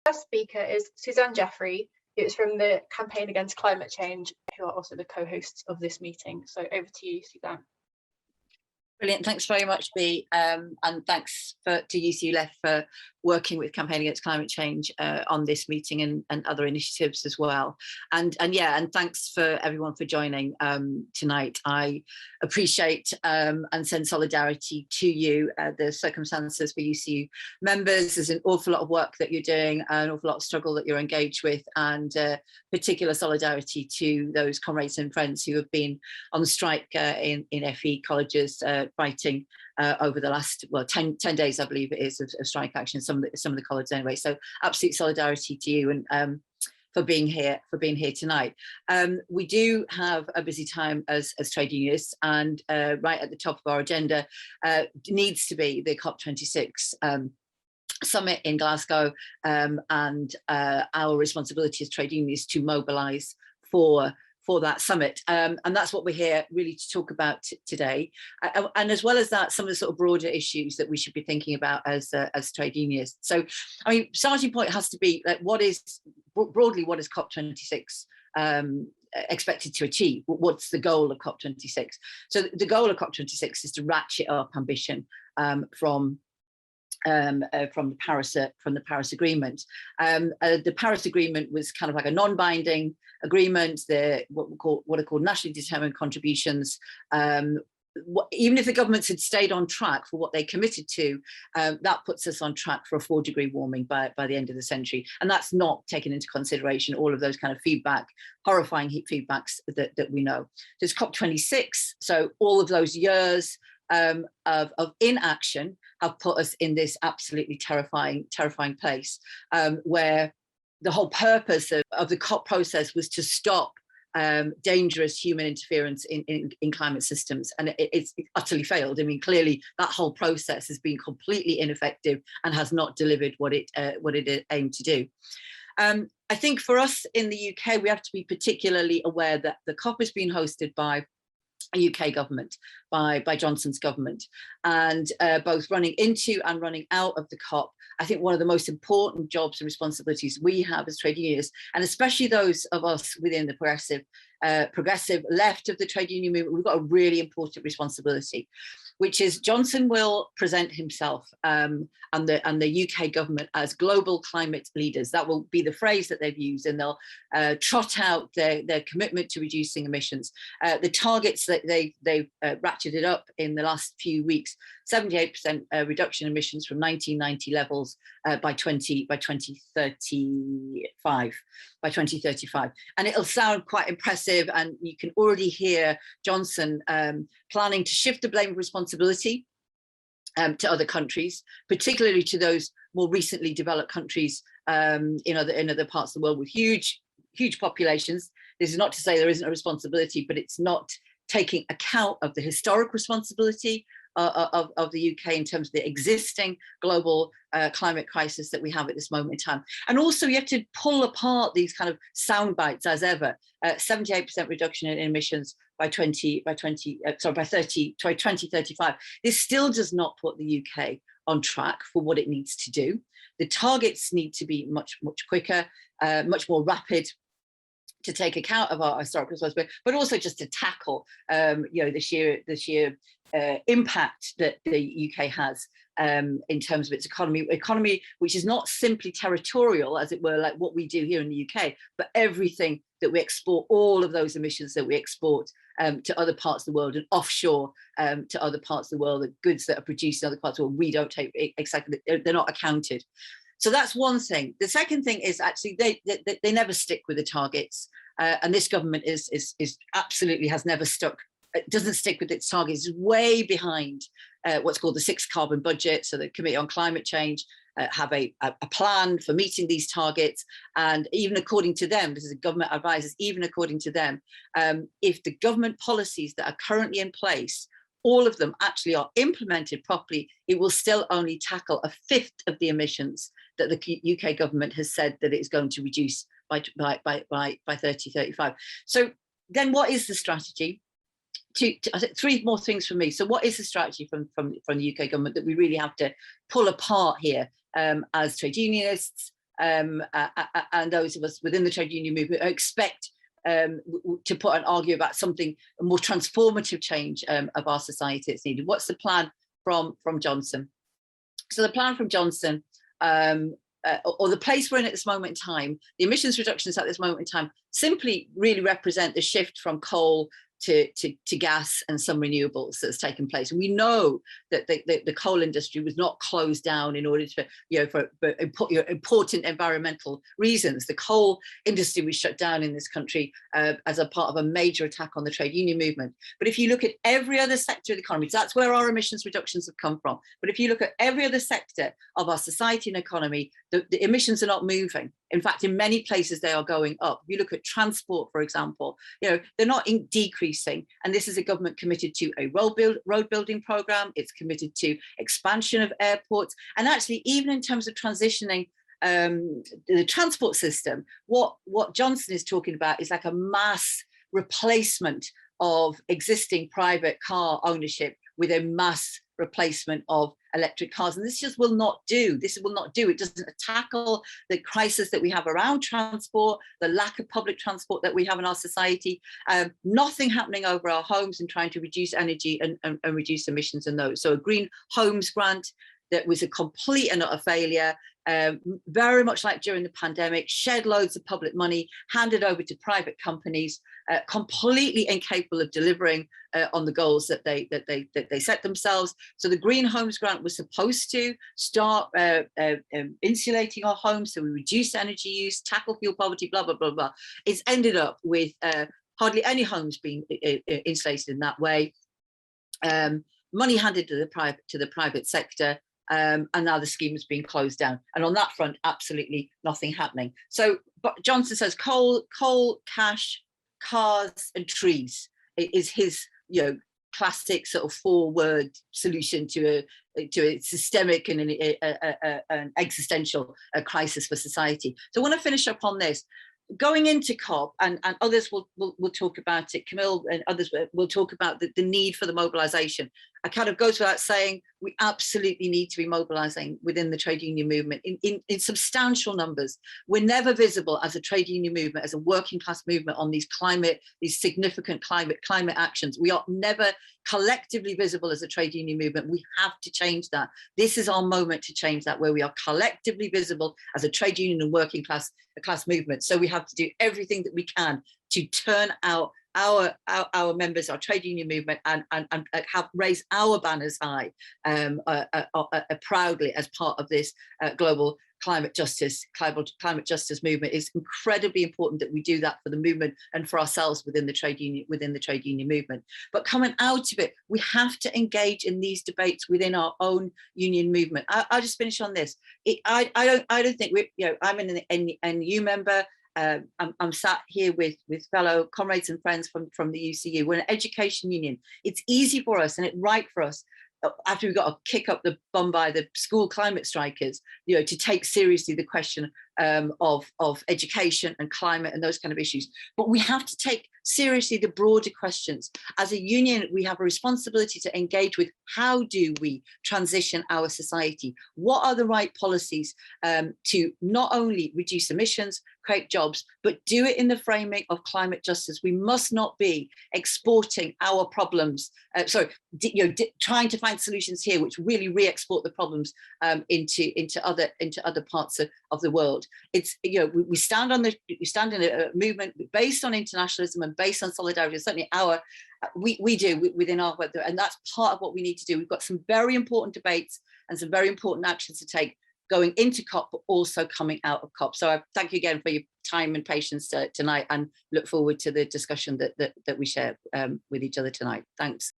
First speaker is Suzanne Jeffery, who is from the Campaign Against Climate Change, who are also the co-hosts of this meeting. So over to you, Suzanne. Brilliant, thanks very much, Bea, and thanks to UCU Left for working with Campaign Against Climate Change on this meeting and other initiatives as well. And thanks for everyone for joining tonight. I appreciate and send solidarity to you. The circumstances for UCU members, there's an awful lot of work that you're doing, an awful lot of struggle that you're engaged with, and particular solidarity to those comrades and friends who have been on strike in FE colleges fighting over the last 10 days, I believe it is, of strike action, some of the colleges anyway. So absolute solidarity to you and for being here tonight. We do have a busy time as trade unionists, and right at the top of our agenda needs to be the COP26 summit in Glasgow, and our responsibility as trade unionists to mobilise for that summit, and that's what we're here really to talk about today. And as well as that, some of the sort of broader issues that we should be thinking about as trade unionists. So, I mean, starting point has to be like, what is COP26 expected to achieve? What's the goal of COP26? So the goal of COP26 is to ratchet up ambition from the Paris Agreement. The Paris Agreement was kind of like a non-binding agreement. What are called nationally determined contributions. Even if the governments had stayed on track for what they committed to, that puts us on track for a 4-degree warming by the end of the century. And that's not taken into consideration all of those kind of horrifying heat feedbacks that we know. There's COP26, so all of those years of inaction have put us in this absolutely terrifying place, where the whole purpose of the COP process was to stop dangerous human interference in climate systems, and it's utterly failed. I mean, clearly that whole process has been completely ineffective and has not delivered what it aimed to do. I think for us in the UK, we have to be particularly aware that the COP has been hosted by a UK government, by Johnson's government, and both running into and running out of the COP, I think one of the most important jobs and responsibilities we have as trade unionists, and especially those of us within the progressive left of the trade union movement, we've got a really important responsibility, which is Johnson will present himself and the UK government as global climate leaders. That will be the phrase that they've used, and they'll trot out their commitment to reducing emissions. The targets that they've ratcheted up in the last few weeks: 78% reduction in emissions from 1990 levels by 2035. And it'll sound quite impressive, and you can already hear Johnson planning to shift the blame of responsibility to other countries, particularly to those more recently developed countries in other parts of the world with huge populations. This is not to say there isn't a responsibility, but it's not taking account of the historic responsibility of the UK in terms of the existing global climate crisis that we have at this moment in time. And also you have to pull apart these kind of sound bites as ever. 78% reduction in emissions by 2035. This still does not put the UK on track for what it needs to do. The targets need to be much quicker, much more rapid, to take account of our historical responsibility, but also just to tackle the sheer impact that the UK has in terms of its economy, which is not simply territorial, as it were, like what we do here in the UK, but everything that we export, all of those emissions that we export to other parts of the world and offshore to other parts of the world, the goods that are produced in other parts of the world, we don't take exactly, they're not accounted. So that's one thing. The second thing is actually they never stick with the targets, and this government is absolutely has never stuck. It doesn't stick with its targets. It's way behind what's called the 6th carbon budget. So the Committee on Climate Change have a plan for meeting these targets, and even according to them, this is a government advisors, even according to them, if the government policies that are currently in place, all of them actually are implemented properly, it will still only tackle a 1/5 of the emissions that the UK government has said that it's going to reduce by 2035. So then what is the strategy? I think 3 more things from me. So what is the strategy from the UK government that we really have to pull apart here as trade unionists, and those of us within the trade union movement expect to put and argue about something, a more transformative change of our society that's needed. What's the plan from Johnson? So the plan from Johnson, or the place we're in at this moment in time, the emissions reductions at this moment in time simply really represent the shift from coal to gas and some renewables that's taken place. And we know that the coal industry was not closed down in order to, for important environmental reasons. The coal industry was shut down in this country as a part of a major attack on the trade union movement. But if you look at every other sector of the economy, so that's where our emissions reductions have come from. But if you look at every other sector of our society and economy, the emissions are not moving. In fact, in many places they are going up. If you look at transport, for example, they're not decreasing. And this is a government committed to a road building program. It's committed to expansion of airports. And actually, even in terms of transitioning the transport system, what Johnson is talking about is like a mass replacement of existing private car ownership with a mass replacement of electric cars. And this just will not do. This will not do. It doesn't tackle the crisis that we have around transport, the lack of public transport that we have in our society, nothing happening over our homes and trying to reduce energy and reduce emissions in those. So a green homes grant that was a complete and utter failure, very much like during the pandemic, shed loads of public money, handed over to private companies, completely incapable of delivering on the goals that they set themselves. So the Green Homes Grant was supposed to start insulating our homes so we reduce energy use, tackle fuel poverty, blah, blah, blah, blah. It's ended up with hardly any homes being insulated in that way. Money handed to the private sector. And now the scheme is being closed down. And on that front, absolutely nothing happening. So but Johnson says coal, cash, cars and trees is his classic sort of 4-word solution to a systemic and an existential crisis for society. So I want to finish up on this. Going into COP, and others will talk about it, Camille and others will talk about the need for the mobilisation. I kind of goes without saying, we absolutely need to be mobilising within the trade union movement in substantial numbers. We're never visible as a trade union movement, as a working class movement on these significant climate actions. We are never collectively visible as a trade union movement. We have to change that. This is our moment to change that, where we are collectively visible as a trade union and working class movement. So we have to do everything that we can to turn out our members, our trade union movement, and have raised our banners high proudly as part of this global climate justice movement. It's incredibly important that we do that for the movement and for ourselves within the trade union movement. But coming out of it, we have to engage in these debates within our own union movement. I'll just finish on this. I don't think I'm an NU member. I'm sat here with fellow comrades and friends from the UCU. We're an education union. It's easy for us and it's right for us, after we got to kick up the bum by the school climate strikers, to take seriously the question of education and climate and those kind of issues. But we have to take seriously the broader questions. As a union, we have a responsibility to engage with how do we transition our society? What are the right policies to not only reduce emissions, create jobs, but do it in the framing of climate justice? We must not be exporting our problems, trying to find solutions here which really re-export the problems into other parts of the world. It's we stand in a movement based on internationalism and based on solidarity. Certainly we do within our work, and that's part of what we need to do. We've got some very important debates and some very important actions to take going into COP, but also coming out of COP. So I thank you again for your time and patience tonight, and look forward to the discussion that we share with each other tonight. Thanks.